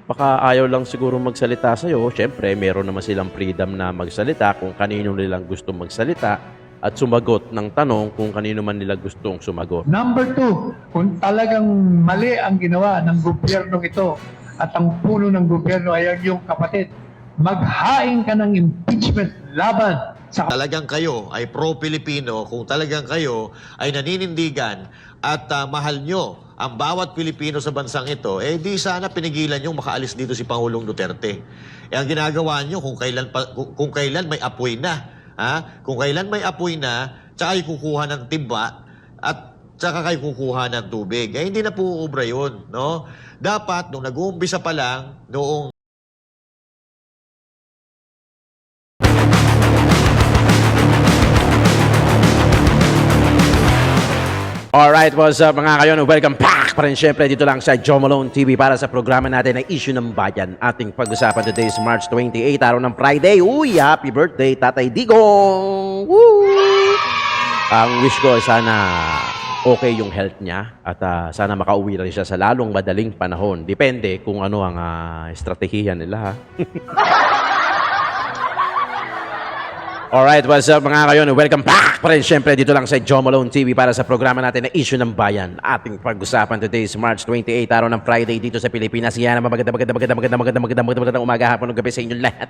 baka ayaw lang siguro magsalita sa'yo. Siyempre, meron naman silang freedom na magsalita kung kanino nilang gusto magsalita at sumagot ng tanong kung kanino man nila gustong sumagot. Number two, kung talagang mali ang ginawa ng gobyerno ito at ang puno ng gobyerno ay ang iyong kapatid, maghain ka ng impeachment laban sa Talagang kayo ay pro-Pilipino, kung talagang kayo ay naninindigan at mahal nyo ang bawat Pilipino sa bansang ito, eh di sana pinigilan nyo makaalis dito si Pangulong Duterte. Eh ang ginagawa nyo kung kailan may apoy na, kung kailan may apoy na, tsaka kayo kukuha ng timba at tsaka kayo kukuha ng tubig. Eh hindi na po uubra yun, no? Dapat nung nag-uumpisa pa lang, noong Alright, what's up mga kayon? Welcome back pa rin syempre dito lang sa Joe Malone TV para sa programa natin na Issue ng Bayan. Ating pag-usapan today is March 28, araw ng Friday. Uy, happy birthday, Tatay Digong! Woo! Ang wish ko sana okay yung health niya at sana makauwi rin siya sa lalong madaling panahon. Depende kung ano ang estratehiya nila ha. Alright, what's up mga kayon? Welcome back pa rin syempre dito lang sa Joe Malone TV para sa programa natin na Issue ng Bayan. Ating pag-usapan today is March 28, araw ng Friday dito sa Pilipinas. Yan ang magandang umaga, hapon, gabi sa inyong lahat.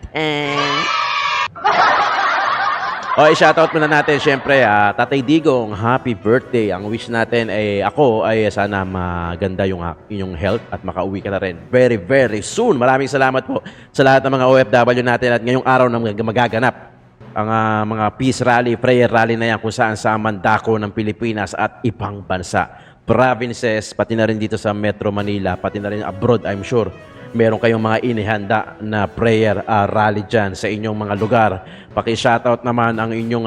Okay, shoutout muna natin syempre, Tatay Digong, happy birthday. Ang wish natin ay ako ay sana maganda yung inyong health at makauwi ka na rin very, very soon. Maraming salamat po sa lahat ng mga OFW natin at ngayong araw na magaganap ang mga peace rally, prayer rally na yan kung saan sa mandako ng Pilipinas at ibang bansa. Provinces, pati na rin dito sa Metro Manila, pati na rin abroad, I'm sure. Meron kayong mga inihanda na prayer rally dyan sa inyong mga lugar. Paki-shoutout naman ang inyong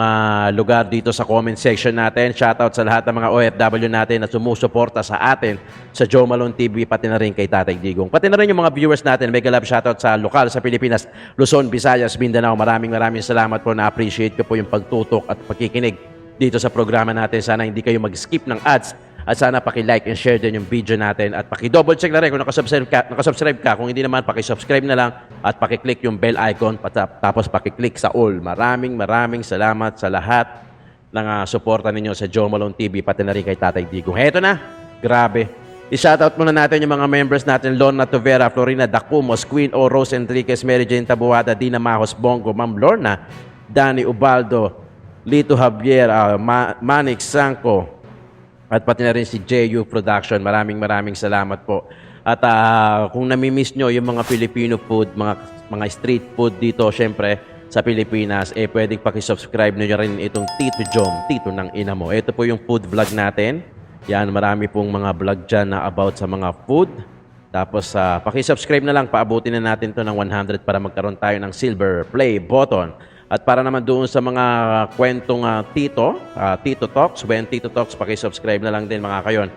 lugar dito sa comment section natin. Shoutout sa lahat ng mga OFW natin na sumusuporta sa atin sa Joe Malone TV, pati na rin kay Tatay Digong. Pati na rin yung mga viewers natin. Mega love shoutout sa lokal sa Pilipinas, Luzon, Visayas, Mindanao. Maraming salamat po. Na-appreciate ko po yung pagtutok at pagkikinig dito sa programa natin. Sana hindi kayo mag-skip ng ads. At sana paki-like and share din yung video natin at paki-double check na rin kung nakasubscribe ka. Kung hindi naman, paki-subscribe na lang at paki-click yung bell icon tapos paki-click sa all. Maraming salamat sa lahat ng suporta ninyo sa Joe Malone TV, pati na rin kay Tatay Digong. Heto na, grabe. I-shoutout muna natin yung mga members natin: Lorna Tovera, Florina Dacumos, Queen O, Rose Enriquez, Mary Jane Tabuada, Dina Mahos Bongo, Ma'am Lorna, Danny Ubaldo, Lito Javier, Manix Sanko, at pati na rin si JU Production. Maraming salamat po. At kung nami-miss nyo yung mga Filipino food, mga street food dito, syempre, sa Pilipinas, pwedeng pakisubscribe nyo rin itong Tito Jom, Tito ng Ina Mo. Ito po yung food vlog natin. Yan, marami pong mga vlog dyan na about sa mga food. Tapos, pakisubscribe na lang, paabutin na natin to ng 100 para magkaroon tayo ng silver play button. At para naman doon sa mga kwentong Tito Talks, when Tito Talks, pakisubscribe na lang din mga kayon.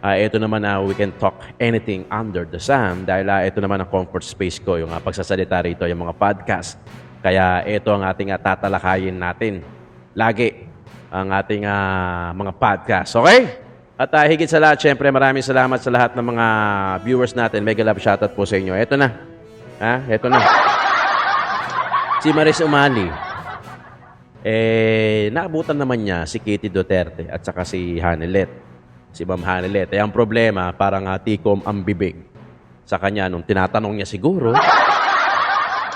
Ito naman we can talk anything under the sun dahil ito naman ang comfort space ko, yung pagsasalita rito, yung mga podcast. Kaya ito ang ating tatalakayin natin lagi, ang ating mga podcast. Okay? At higit sa lahat, syempre maraming salamat sa lahat ng mga viewers natin. Mega love shoutout po sa inyo. Ito na. Ito na. Si Maris Umali, naabutan naman niya si Kitty Duterte at saka si Hanilet. Si Ma'am Hanilet. Ang problema, parang tikom ang bibig sa kanya nung tinatanong niya siguro.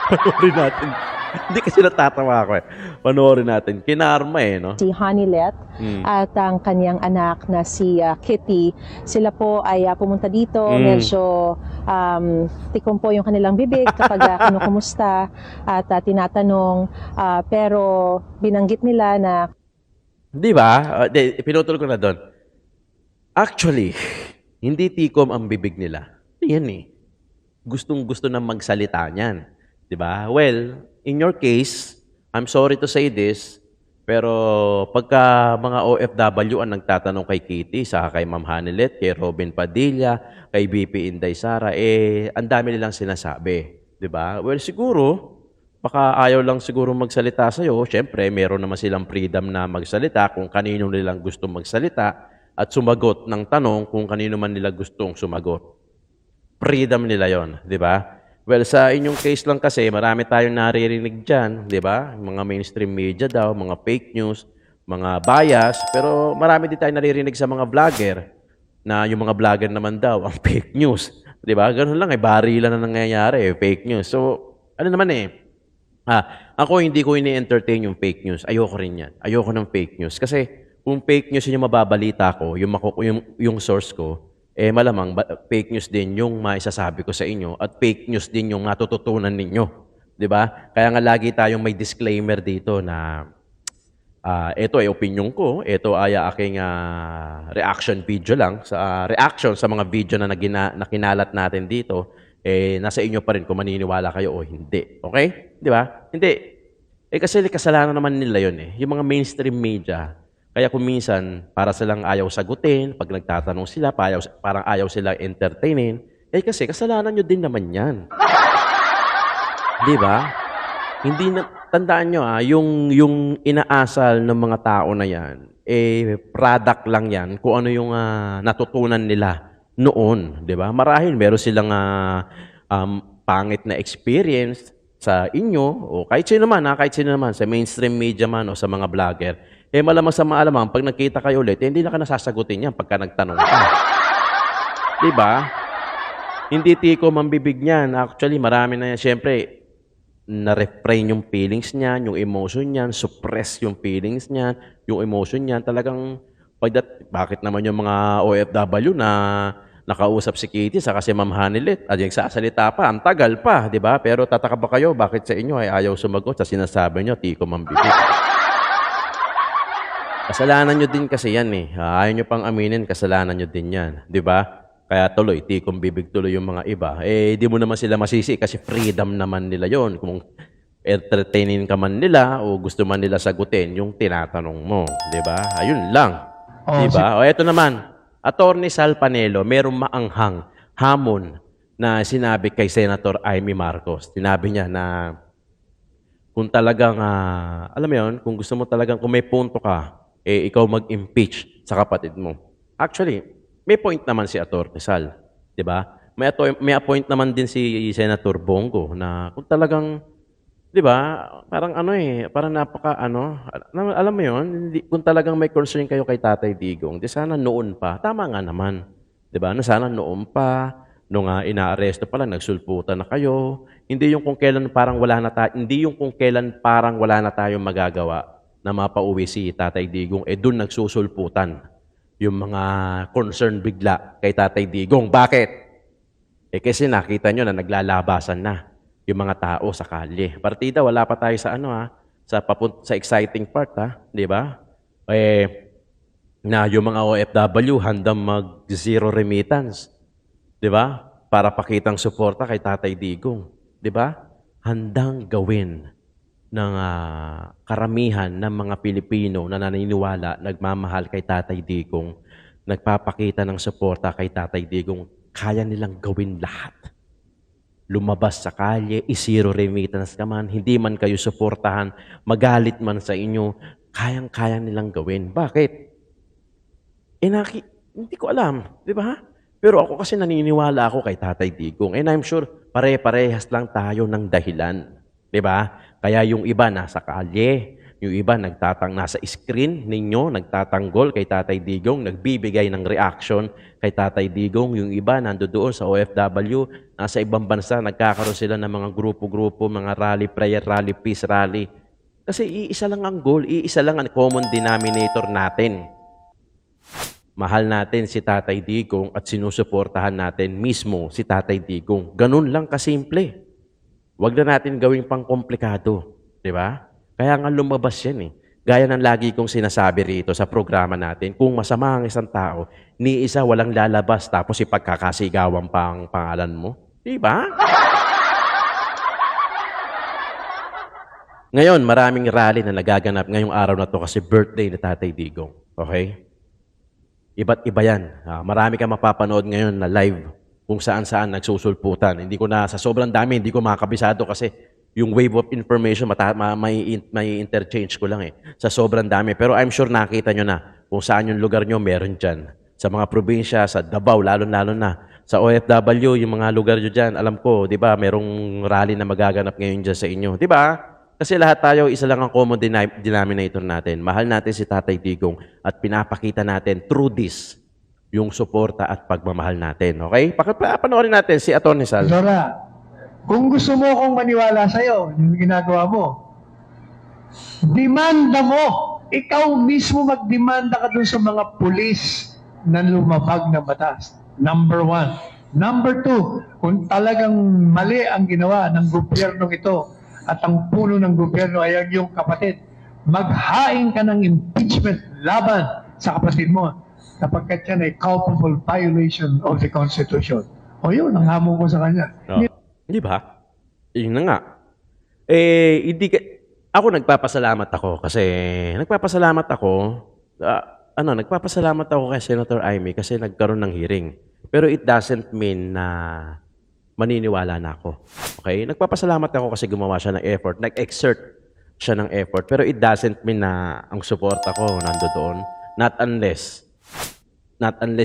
Panoorin natin. Hindi kasi natatawa ako Panoorin natin. Kinarma no? Si Hanilet at ang kanyang anak na si Kitty. Sila po ay pumunta dito. Medyo tikom po yung kanilang bibig kapag kinukumusta at tinatanong. Pero binanggit nila na... Di ba? Pinutol ko na doon. Actually, hindi tikom ang bibig nila. Yan Gustong-gusto na magsalita niyan. Di ba? Well, in your case, I'm sorry to say this, pero pagka mga OFW ang nagtatanong kay Kitty, saka kay Ma'am Hanilet, kay Robin Padilla, kay BP Inday Sara, ang dami nilang sinasabi. Di ba? Well, siguro, baka ayaw lang siguro magsalita sa'yo. Siyempre, meron naman silang freedom na magsalita kung kanino nilang gustong magsalita at sumagot ng tanong kung kanino man nila gustong sumagot. freedom nila yon, di ba? Well, sa inyong case lang kasi, marami tayong naririnig dyan, di ba? Mga mainstream media daw, mga fake news, mga bias, pero marami din tayong naririnig sa mga vlogger na yung mga vlogger naman daw ang fake news. Di ba? Ganun lang, barilan na nangyayari, fake news. So, ano naman ako hindi ko ini-entertain yung fake news. Ayoko rin yan. Ayoko ng fake news. Kasi kung fake news yung mababalita ko, yung source ko, malamang fake news din yung maisasabi ko sa inyo at fake news din yung matututunan ninyo. 'Di ba? Kaya nga lagi tayong may disclaimer dito na ito ay opinion ko, ito ay aking reaction video lang sa reaction sa mga video na nakinalat natin dito, nasa inyo pa rin kung maniniwala kayo o hindi. Okay? 'Di ba? Hindi. Kasi kasalanan naman nila 'yon Yung mga mainstream media, kaya kung minsan, para silang ayaw sagutin, pag nagtatanong sila, parang ayaw sila entertainin, kasi kasalanan nyo din naman yan. Di ba? Hindi na, tandaan nyo yung inaasal ng mga tao na yan, product lang yan kung ano yung natutunan nila noon. Di ba? Marahil meron silang pangit na experience sa inyo, o kahit sino naman, sa mainstream media man o sa mga vlogger, malamang sa maalamang, pag nagkita kayo ulit, hindi na ka nasasagutin yan pagka nagtanong ka. Diba? Hindi tiko mambibig niyan. Actually, marami na yan. Siyempre, na-refrain yung feelings niyan, yung emotion niyan, suppress yung feelings niyan, yung emotion niyan. Talagang, bakit naman yung mga OFW na nakausap si Kitty sa kasi Ma'am Hanilet at yung sasalita pa, ang tagal pa, di ba? Pero tataka ba kayo, bakit sa inyo ay ayaw sumagot sa sinasabi nyo, tiko mambibig? Kasalanan nyo din kasi yan Ayaw nyo pang aminin, kasalanan nyo din yan. Di ba? Kaya tuloy, tikong bibig tuloy yung mga iba. Di mo naman sila masisi kasi freedom naman nila yon. Kung entertainin ka man nila o gusto man nila sagutin yung tinatanong mo. Di ba? Ayun lang. Di ba? O eto naman, Attorney Sal Panelo, merong maanghang hamon na sinabi kay Senator Amy Marcos. Sinabi niya na kung talagang, alam mo yun, kung gusto mo talagang, kung may punto ka, ikaw mag-impeach sa kapatid mo. Actually, may point naman si Atty. Sal, 'di ba? May point naman din si Senator Bongo na kung talagang 'di ba? Parang parang alam mo 'yon, kung talagang may concern kayo kay Tatay Digong, di sana noon pa. Tama nga naman, 'di ba? Na sana noon pa nung inaaresto pa lang nagsulputan na kayo. Hindi yung kung kailan parang wala na tayong magagawa na mapauwi si Tatay Digong, doon nagsusulputan yung mga concern bigla kay Tatay Digong. Bakit? Kasi nakita nyo na naglalabasan na yung mga tao sa kalye. Partida, wala pa tayo sa sa exciting part, di ba? Na yung mga OFW handang mag-zero remittance, di ba? Para pakitang suporta kay Tatay Digong, di ba? Handang gawin ng karamihan ng mga Pilipino na naniniwala, nagmamahal kay Tatay Digong, nagpapakita ng suporta kay Tatay Digong, kaya nilang gawin lahat. Lumabas sa kalye, i-zero remittance ka man, hindi man kayo suportahan, magalit man sa inyo, kayang-kaya nilang gawin. Bakit? Hindi ko alam, di ba? Pero ako kasi naniniwala ako kay Tatay Digong. And I'm sure, pare-parehas lang tayo ng dahilan. Di ba? Kaya yung iba nasa kalye, yung iba nasa screen ninyo, nagtatanggol kay Tatay Digong, nagbibigay ng reaction kay Tatay Digong. Yung iba nandoon sa OFW, nasa ibang bansa, nagkakaroon sila ng mga grupo-grupo, mga rally prayer, rally peace, rally. Kasi iisa lang ang goal, iisa lang ang common denominator natin. Mahal natin si Tatay Digong at sinusuportahan natin mismo si Tatay Digong. Ganun lang kasimple. Huwag na natin gawing pang komplikado, di ba? Kaya nga lumabas yan Gaya ng lagi kong sinasabi rito sa programa natin, kung masama ang isang tao, ni isa walang lalabas tapos ipagkakasigawan pa ang pangalan mo. Di ba? Ngayon, maraming rally na nagaganap ngayong araw na to kasi birthday ni Tatay Digong. Okay? Iba't iba yan. Marami kang mapapanood ngayon na live kung saan-saan nagsusulputan. Hindi ko na, sa sobrang dami, hindi ko makakabisado kasi yung wave of information, may interchange ko lang sa sobrang dami. Pero I'm sure nakita nyo na kung saan yung lugar nyo, meron dyan. Sa mga probinsya, sa Davao, lalo-lalo na, sa OFW, yung mga lugar nyo dyan, alam ko, di ba, merong rally na magaganap ngayon dyan sa inyo. Di ba? Kasi lahat tayo, isa lang ang common denominator natin. Mahal natin si Tatay Digong at pinapakita natin through this yung suporta at pagmamahal natin. Okay? Panoorin natin si Atty. Sal. Dora, kung gusto mo akong maniwala sa'yo, yung ginagawa mo, demanda mo. Ikaw mismo magdemanda ka dun sa mga pulis na lumabag na batas. Number 1. Number 2, kung talagang mali ang ginawa ng gobyernong ito at ang puno ng gobyerno ay ang iyong kapatid, maghain ka ng impeachment laban sa kapatid mo kapagkat yan ay culpable violation of the Constitution. O yun, ang hamon ko sa kanya. Oh. Di ba? Yun na nga. Ako nagpapasalamat ako kasi nagpapasalamat ako kay Senator Amy kasi nagkaroon ng hearing. Pero it doesn't mean na maniniwala na ako. Okay? Nagpapasalamat ako kasi gumawa siya ng effort, nag-exert siya ng effort. Pero it doesn't mean na ang suporta ko nandoon. Not unless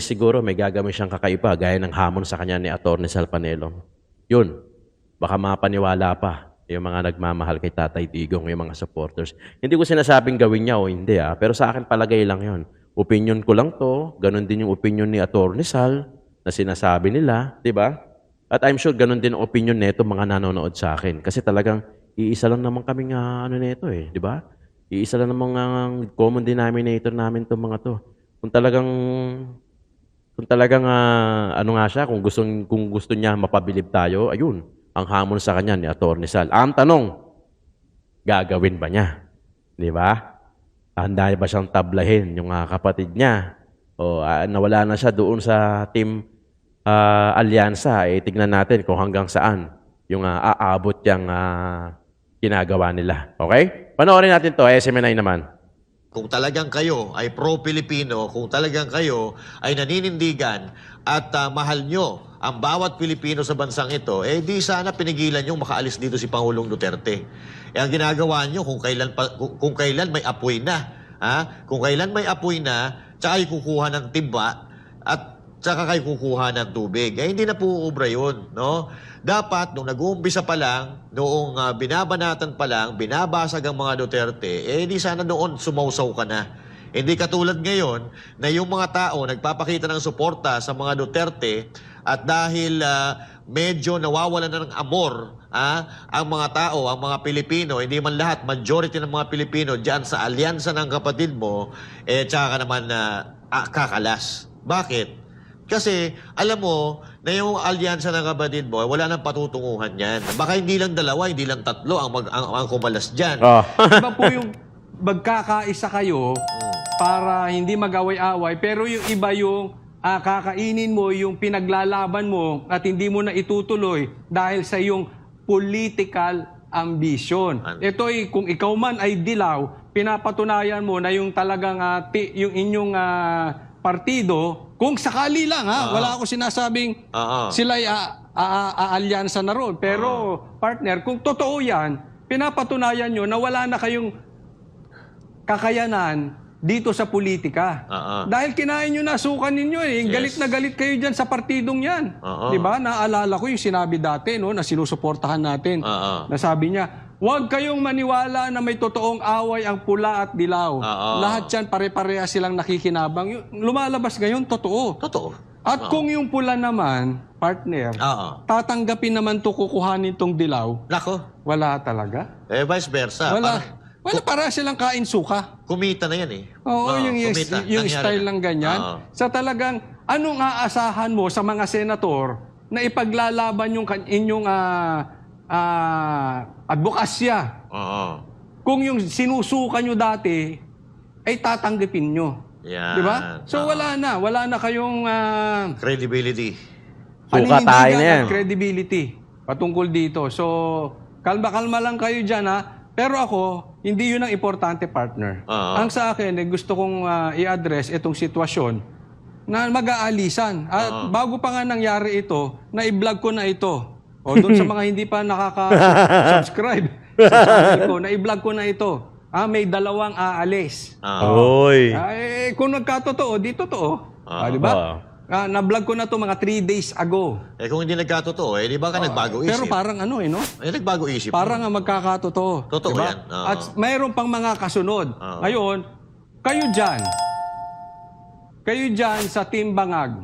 siguro may gagawin siyang kakaiba gaya ng hamon sa kanya ni Atty. Sal Panelo. Yun. Baka mapaniwala pa yung mga nagmamahal kay Tatay Digong, yung mga supporters. Hindi ko sinasabing gawin niya o hindi pero sa akin palagay lang yun. Opinion ko lang to, ganun din yung opinion ni Atty. Sal na sinasabi nila, di ba? At I'm sure ganun din ang opinion nito mga nanonood sa akin. Kasi talagang iisa lang naman kaming nito di ba? Iisa lang naman ang common denominator namin itong mga to. Kung talagang ano nga siya, kung gusto niya mapabilib tayo, ayun, ang hamon sa kanya ni Atty. Sal. Ang tanong, gagawin ba niya? Di ba? Handa ba siyang tablahin yung kapatid niya? O nawala na siya doon sa team alyansa, tignan natin kung hanggang saan yung aabot yung ginagawa nila. Okay? Panoorin natin to, SMNI naman. Kung talagang kayo ay pro-Pilipino, kung talagang kayo ay naninindigan at mahal nyo ang bawat Pilipino sa bansang ito, di sana pinigilan nyo makaalis dito si Pangulong Duterte. Ang ginagawa nyo kung kailan may apoy na, kung kailan may apoy na, tsaka kayo kukuha ng timba at tsaka kayo kukuha ng tubig. Hindi na po uubra yun, no? Dapat, nung nag-uumpisa pa lang, noong binabanatan pa lang, binabasag ang mga Duterte, di sana noon sumausaw ka na. Hindi katulad ngayon na yung mga tao nagpapakita ng suporta sa mga Duterte at dahil medyo nawawalan na ng amor ang mga tao, ang mga Pilipino, hindi man lahat, majority ng mga Pilipino dyan sa alyansa ng kapatid mo, tsaka ka naman kakalas. Bakit? Kasi alam mo na yung alyansa ng kapatid mo, wala nang patutunguhan yan. Baka hindi lang dalawa, hindi lang tatlo ang kumalas dyan. Iba po yung magkakaisa kayo para hindi mag-away-away, pero yung iba yung kakainin mo, yung pinaglalaban mo at hindi mo na itutuloy dahil sa yung political ambition. Ito ay kung ikaw man ay dilaw, pinapatunayan mo na yung talagang yung inyong partido, kung sakali lang wala ako sinasabing sila'y aalyansa na ron. Pero partner, kung totoo yan, pinapatunayan nyo na wala na kayong kakayanan dito sa politika. Dahil kinain nyo na, sukan ninyo Galit na galit kayo dyan sa partidong yan. Diba? Naalala ko yung sinabi dati na sinusuportahan natin. Na sabi niya, huwag kayong maniwala na may totoong away ang pula at dilaw. Lahat yan pare-pareha silang nakikinabang. Lumalabas ngayon, totoo. Totoo. At kung yung pula naman, partner, tatanggapin naman to kukuhanin tong dilaw. Nako. Wala talaga. Vice versa. Wala para silang kain suka. Kumita na yan Oo, yung style ng ganyan. Sa talagang, anong aasahan mo sa mga senator na ipaglalaban yung inyong advokasya? Kung yung sinusuka nyo dati, ay tatanggapin nyo. Yan. Diba? So wala na kayong credibility. Suka tayo na yan. at credibility patungkol dito. So, kalma-kalma lang kayo dyan Pero ako, hindi yun ang importante, partner. Ang sa akin, gusto kong i-address itong sitwasyon na mag-aalisan. At bago pa nga nangyari ito, na-i-vlog ko na ito. O doon sa mga hindi pa nakaka-subscribe sa channel ko, na-i-vlog ko na ito. May 2 aalis. Oy. Kung nagkatotoo, di totoo. Di ba? Na-vlog ko na to mga 3 days ago. Eh kung hindi nagkatotoo, eh di ba ka nagbago isip? Pero parang ano no? Eh nagbago isip. Parang ang magkakatotoo. Totoo diba? yan. Oo. At mayroon pang mga kasunod. Oo. Ngayon, kayo dyan sa Team Bangag,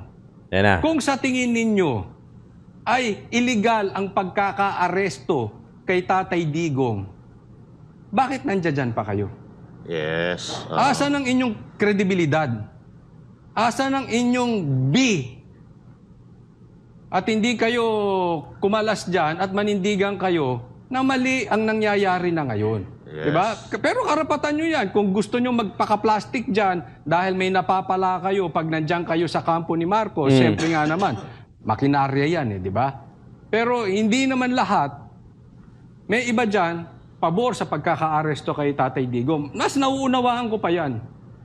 Yan na. kung sa tingin ninyo ay illegal ang pagkaka-aresto kay Tatay Digong, bakit nandiyan pa kayo? Yes. Asa ng inyong kredibilidad? Asa ng inyong B? At hindi kayo kumalas dyan at manindigan kayo na mali ang nangyayari na ngayon. Yes. Diba? Pero karapatan nyo yan. Kung gusto nyo magpaka-plastic dyan dahil may napapala kayo pag nandyan kayo sa kampo ni Marcos, siyempre nga naman, makinarya yan di ba? Pero hindi naman lahat. May iba dyan, pabor sa pagkaka-aresto kay Tatay Digong. Mas nauunawaan ko pa yan.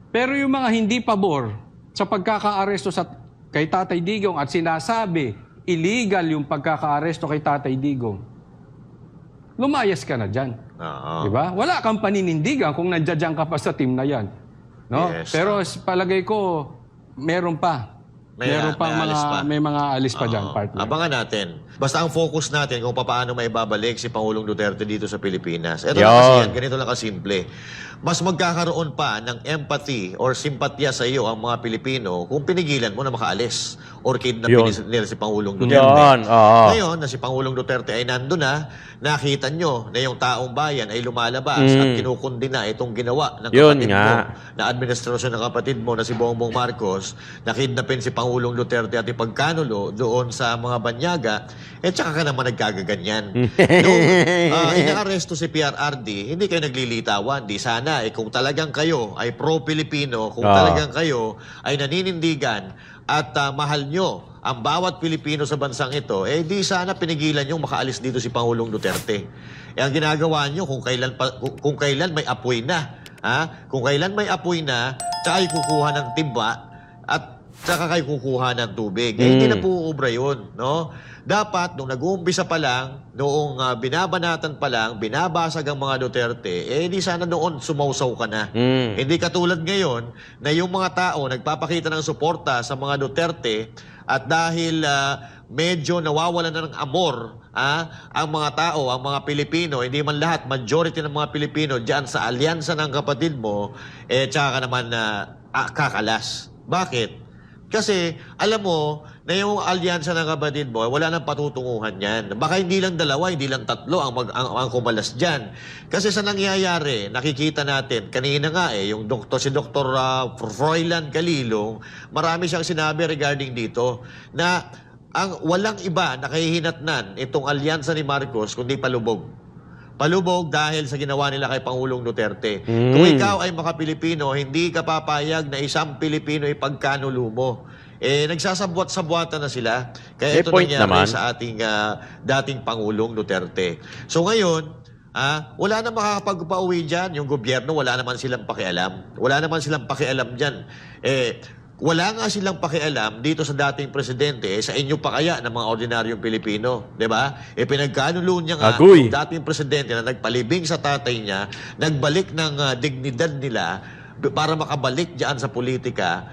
Pero yung mga hindi pabor sa pagkaka-aresto kay Tatay Digong at sinasabi illegal yung pagkaka-aresto kay Tatay Digong, lumayas ka na dyan. Oo. Diba? Wala kang paninindigan kung nandiyan ka pa sa team na yan. No? Yes. Pero palagay ko, meron pa. Meron pang may alis pa. may mga alis pa dyan, Oo. partner. Abangan natin. Basta ang focus natin kung paano may babalik si Pangulong Duterte dito sa Pilipinas. Ito lang kasi yan, ganito lang kasimple. Mas magkakaroon pa ng empathy or simpatya sa iyo ang mga Pilipino kung pinigilan mo na makaalis or kidnapin nila si Pangulong Duterte. Yun, oo. Ngayon, na si Pangulong Duterte ay nandun na, nakita nyo na yung taong bayan ay lumalabas at kinukundina itong ginawa ng Yun kapatid nga. mo, na administrasyon ng kapatid mo na si Bongbong Marcos, na kidnapin si Pangulong Duterte at ipagkanulo doon sa mga banyaga, eh tsaka ka naman nagkagaganyan. Nung inaaresto si PRRD, hindi kayo naglilitawan. Di sana, kung talagang kayo ay pro-Pilipino, kung talagang kayo ay naninindigan at mahal nyo ang bawat Pilipino sa bansang ito, eh di sana pinigilan nyo makaalis dito si Pangulong Duterte. Eh ang ginagawa nyo kung kailan may apoy na, kung kailan may apoy na, tsaka kayo kukuha ng timba at tsaka kayo kukuha ng tubig. Eh hindi na po uubra yun, no? Dapat, nung nag-uumpisa pa lang, noong binabanatan pa lang, binabasag ang mga Duterte, eh di sana noon sumausaw ka na. Hindi katulad ngayon na yung mga tao nagpapakita ng suporta sa mga Duterte at dahil medyo nawawalan na ng amor ang mga tao, ang mga Pilipino, hindi man lahat, majority ng mga Pilipino dyan sa alyansa ng kapatid mo, eh tsaka ka naman kakalas. Bakit? Kasi alam mo na yung alyansa ng kapatid mo, wala nang patutunguhan yan. Baka hindi lang dalawa, hindi lang tatlo ang kumalas dyan. Kasi sa nangyayari, nakikita natin, kanina nga yung si Dr. Froilan Calilong, marami siyang sinabi regarding dito, na ang walang iba na kahihinatnan itong alyansa ni Marcos, kundi palubog. Palubog dahil sa ginawa nila kay Pangulong Duterte. Kung ikaw ay makapilipino, hindi ka papayag na isang Pilipino ipagkanulo mo. Eh, nagsasabwat-sabwatan na sila. Kaya ito nangyari naman sa ating dating Pangulong Duterte. So ngayon, wala na makakapagpauwi dyan. Yung gobyerno, wala naman silang pakialam. Wala naman silang pakialam dyan. Wala nga silang pakialam dito sa dating presidente, sa inyo pa kaya ng mga ordinaryong Pilipino, 'di ba? Pinagkanulo niya nga yung dating presidente na nagpalibing sa tatay niya, nagbalik ng dignidad nila para makabalik diyan sa politika,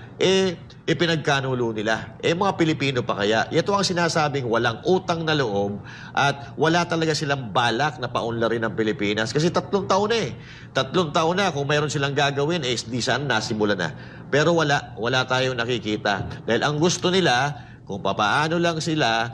pinagkanulo nila. Mga Pilipino pa kaya? Ito ang sinasabing walang utang na loob at wala talaga silang balak na paunlarin ng Pilipinas kasi 3 taon na 3 taon na kung mayroon silang gagawin, di sana nasimula na. Pero wala tayong nakikita. Dahil ang gusto nila, kung papaano lang sila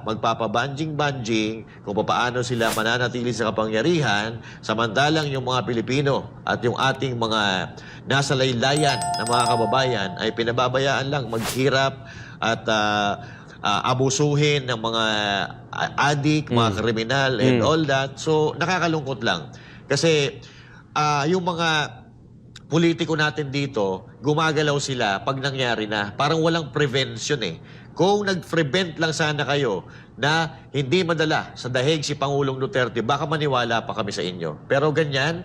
magpapabanjing-banjing, kung papaano sila mananatili sa kapangyarihan, samantalang yung mga Pilipino at yung ating mga nasa laylayan na mga kababayan ay pinababayaan lang maghirap at abusuhin ng mga adik, mga kriminal and all that. So, nakakalungkot lang. Kasi yung mga politiko natin dito, gumagalaw sila pag nangyari na. Parang walang prevention Kung nag-prevent lang sana kayo na hindi madala sa dahig si Pangulong Duterte, baka maniwala pa kami sa inyo. Pero ganyan,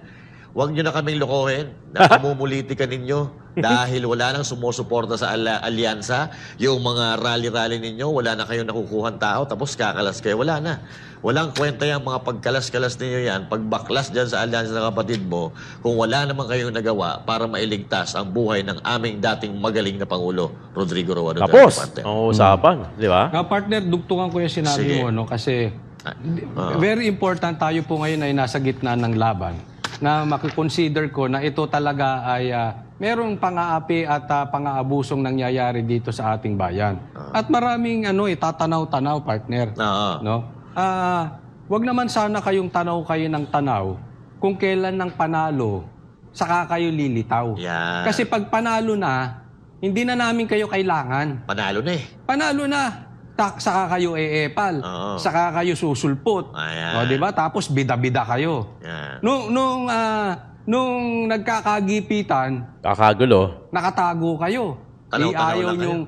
Huwag nyo na kaming lokohin. Napamumulitika ninyo dahil wala nang sumusuporta sa alyansa. Yung mga rally-rally ninyo, wala na kayong nakukuhan tao, tapos kakalas kayo. Wala na. Walang kwenta yung mga pagkalas-kalas ninyo yan, pagbaklas dyan sa alyansa ng kapatid mo, kung wala naman kayong nagawa para mailigtas ang buhay ng aming dating magaling na Pangulo, Rodrigo Roa Duterte. Tapos, partner. ang usapan, di ba? Partner, dugtungan ko yung sinabi Sige. mo, no? Kasi very important tayo po ngayon ay nasa gitna ng laban na makikonsider ko na ito talaga ay merong pang-aapi at pang-aabusong nangyayari dito sa ating bayan. At maraming tatanaw-tanaw, partner. Oo. No? Wag naman sana kayong tanaw kayo ng tanaw kung kailan ng panalo, saka kayo lilitaw. Yan. Kasi pag panalo na, hindi na namin kayo kailangan. Panalo na eh. Panalo na. Saka kayo eepal. Oo. Saka kayo susulpot. Ayan. O, di ba? Tapos bida-bida kayo. Yan. Nung nagkakagipitan, Kakagulo. nakatago kayo. Tanaw-tanaw Ayaw lang kayo. nyong,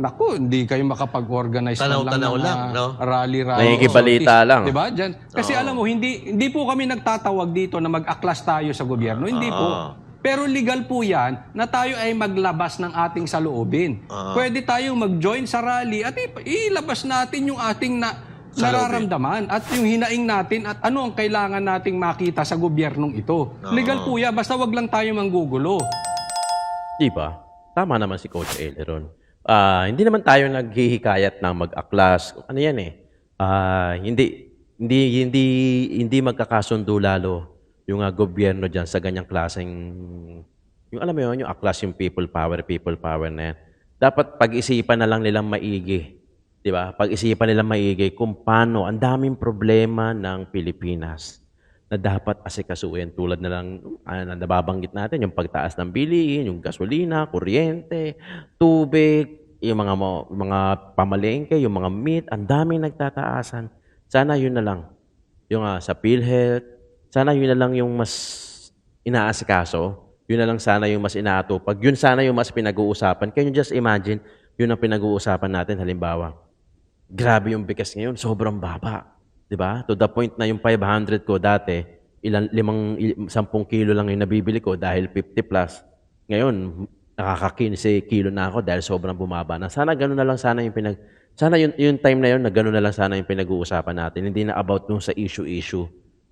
naku, hindi kayo makapag-organize Tanaw-tanaw lang, no? rally-rally. Nakikibalita lang. Di ba? Diyan. Kasi alam mo, hindi po kami nagtatawag dito na mag-aklas tayo sa gobyerno. Hindi po. Pero legal po yan na tayo ay maglabas ng ating saloobin. Pwede tayong mag-join sa rally at ilabas natin yung ating nararamdaman at yung hinaing natin at ano ang kailangan nating makita sa gobyernong ito. Legal po yan, basta wag lang tayo manggugulo. Di ba? Tama naman si Coach Eleron. Hindi naman tayo naghihikayat na mag-aklas. Ano yan eh? Hindi magkakasundo lalo yung gobyerno dyan sa ganyang klaseng, yung alam mo yun, yung aklas, yung people power na yan. Dapat pag-isipan na lang nilang maigi. Di ba? Pag-isipan nilang maigi kung paano, ang daming problema ng Pilipinas na dapat asikasuhin tulad na lang na nababanggit natin, yung pagtaas ng bilihin, yung gasolina, kuryente, tubig, yung mga pamalengke, yung mga meat, ang daming nagtataasan. Sana yun na lang. Yung sa PhilHealth, sana yun na lang yung mas inaasikaso. Yun na lang sana yung mas inaatupag. Yun sana yung mas pinag-uusapan. Can you just imagine, yun ang pinag-uusapan natin halimbawa. Grabe yung bigas ngayon, sobrang baba. 'Di ba? To the point na yung 500 ko dati, 10 kilo lang yung nabibili ko dahil 50 plus. Ngayon, nakaka-15 kilo na ako dahil sobrang bumaba na. Sana gano'n na lang sana yung time na yun na gano'n na lang sana yung pinag-uusapan natin. Hindi na about nung sa issue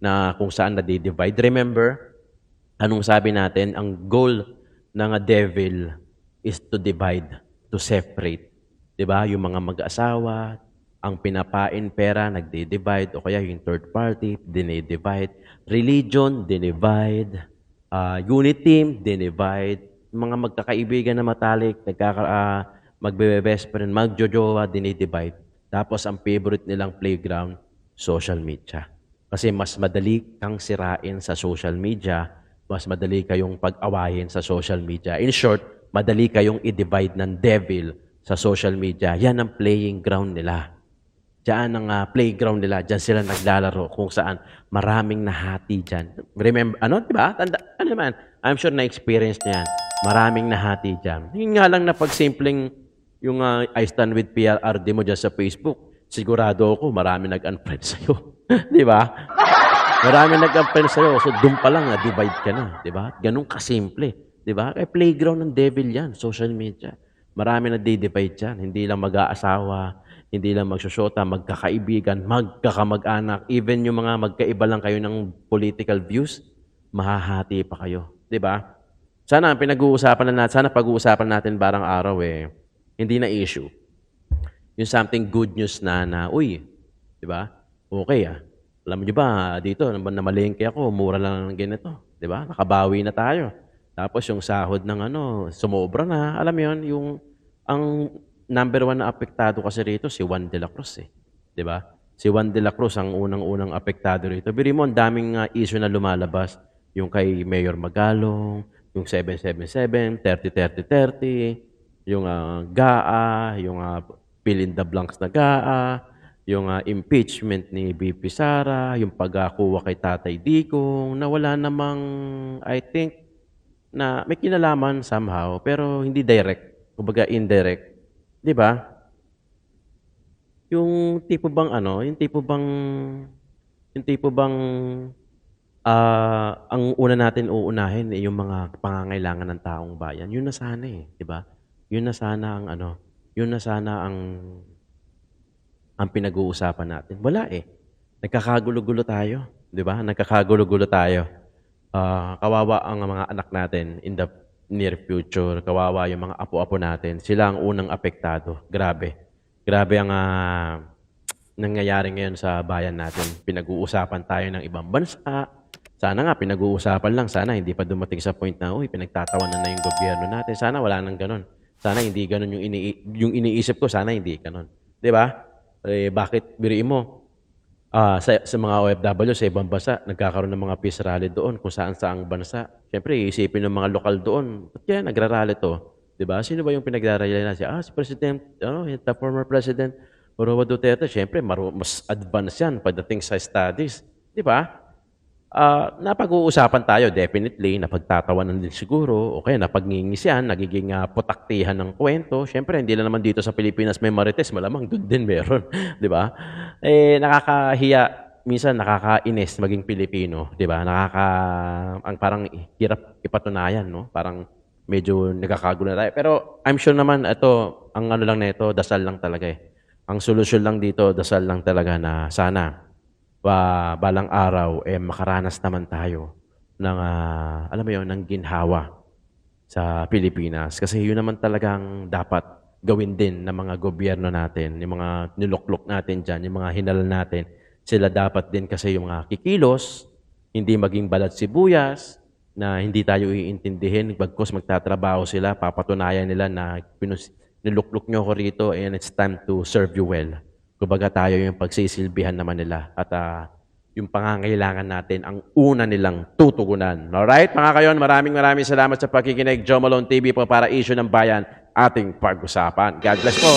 na kung saan na-divide. Remember, anong sabi natin? Ang goal ng devil is to divide, to separate. 'Di ba? Yung mga mag-asawa, ang pinapain pera, nagdi-divide, o kaya yung third party, dinidivide. Religion, dinivide. Unit team, dinivide. Mga magkakaibigan na matalik, magbe-best friend, magjojowa, dinidivide. Tapos ang favorite nilang playground, social media. Kasi mas madali kang sirain sa social media, mas madali kayong pag-awayin sa social media. In short, madali kayong i-divide ng devil sa social media. Yan ang playing ground nila. Diyan ang playground nila. Diyan sila naglalaro kung saan maraming nahati dyan. Remember, di ba? Ano naman? I'm sure na-experience niyan. Maraming nahati dyan. Yun nga lang na pag-simpleng yung I stand with PRRD mo dyan sa Facebook, sigurado ako marami nag-unfriend sa'yo. Di ba? Marami nag-unfriend sa'yo. So, doon pa lang, divide ka na. Di ba? Ganun kasimple. Di ba? Kaya playground ng devil yan, social media. Marami na divide dyan. Hindi lang mag-aasawa, hindi lang magsusyota, magkakaibigan, magkakamag-anak, even yung mga magkaiba lang kayo ng political views, mahahati pa kayo. Di ba? Sana pag-uusapan natin barang araw hindi na issue. Yung something good news uy, di ba? Okay Alam niyo ba, dito, namalengke ako, mura lang ng ganito. Di ba? Nakabawi na tayo. Tapos yung sahod ng sumobra na. Alam mo yun, ang number 1 na apektado kasi rito, si Juan de la Cruz Di ba? Si Juan de la Cruz ang unang-unang apektado rito. Biri mo, ang daming issue na lumalabas. Yung kay Mayor Magalong, yung 777, 30-30-30, yung GAA, yung fill in the blanks na GAA, yung impeachment ni BP Sara, yung pagkuha kay Tatay Digong, na wala namang, I think, na may kinalaman somehow, pero hindi direct, kumbaga indirect. 'Di ba? Yung tipo bang Ang una natin uunahin ay yung mga pangangailangan ng taong bayan. Yun na sana eh, 'di ba? Yun na sana ang ano, yun na sana ang pinag-uusapan natin. Wala eh. Nagkakagulo-gulo tayo, 'di ba? Nagkakagulo-gulo tayo. Kawawa ang mga anak natin in the near future. Kawawa yung mga apo-apo natin. Sila ang unang apektado. Grabe. Grabe ang nangyayari ngayon sa bayan natin. Pinag-uusapan tayo ng ibang bansa. Sana nga, pinag-uusapan lang. Sana hindi pa dumating sa point na, uy, pinagtatawanan na yung gobyerno natin. Sana wala nang ganun. Sana hindi ganun yung iniisip ko. Sana hindi ganun. Di ba? Bakit, biriin mo, sa mga OFW sa ibang bansa, nagkakaroon ng mga peace rally doon kung saan-saang bansa. Siyempre, iisipin ng mga lokal doon, ba't kaya nagrarally to? Di ba? Sino ba yung pinag-rally na siya? Si President, the former President Roa Duterte, siyempre, mas advanced yan pagdating sa studies. Di ba? Napag-uusapan tayo, definitely, napagtatawanan din siguro, o kaya napagngingis yan, nagiging putaktihan ng kwento. Siyempre, hindi lang naman dito sa Pilipinas may marites, malamang doon din meron, di ba? Nakakahiya, minsan nakakainis maging Pilipino, di ba? Ang parang hirap ipatunayan, no? Parang medyo nagkakagulo na tayo. Pero I'm sure naman, ito, ang ano lang nito, dasal lang talaga eh. Ang solusyon lang dito, dasal lang talaga na sana balang araw, makaranas naman tayo ng, alam mo yun, ng ginhawa sa Pilipinas. Kasi yun naman talagang dapat gawin din ng mga gobyerno natin, yung mga niluklok natin dyan, yung mga hinala natin. Sila dapat din kasi yung mga kikilos, hindi maging balat sibuyas, na hindi tayo iintindihin, bagkos magtatrabaho sila, papatunayan nila na niluklok nyo ko rito and it's time to serve you well. Kumbaga tayo yung pagsisilbihan naman nila at yung pangangailangan natin ang una nilang tutugunan. Alright, mga kayon, maraming salamat sa pakikinig. Joe Malone TV po para Issue ng Bayan, ating pag-usapan. God bless po.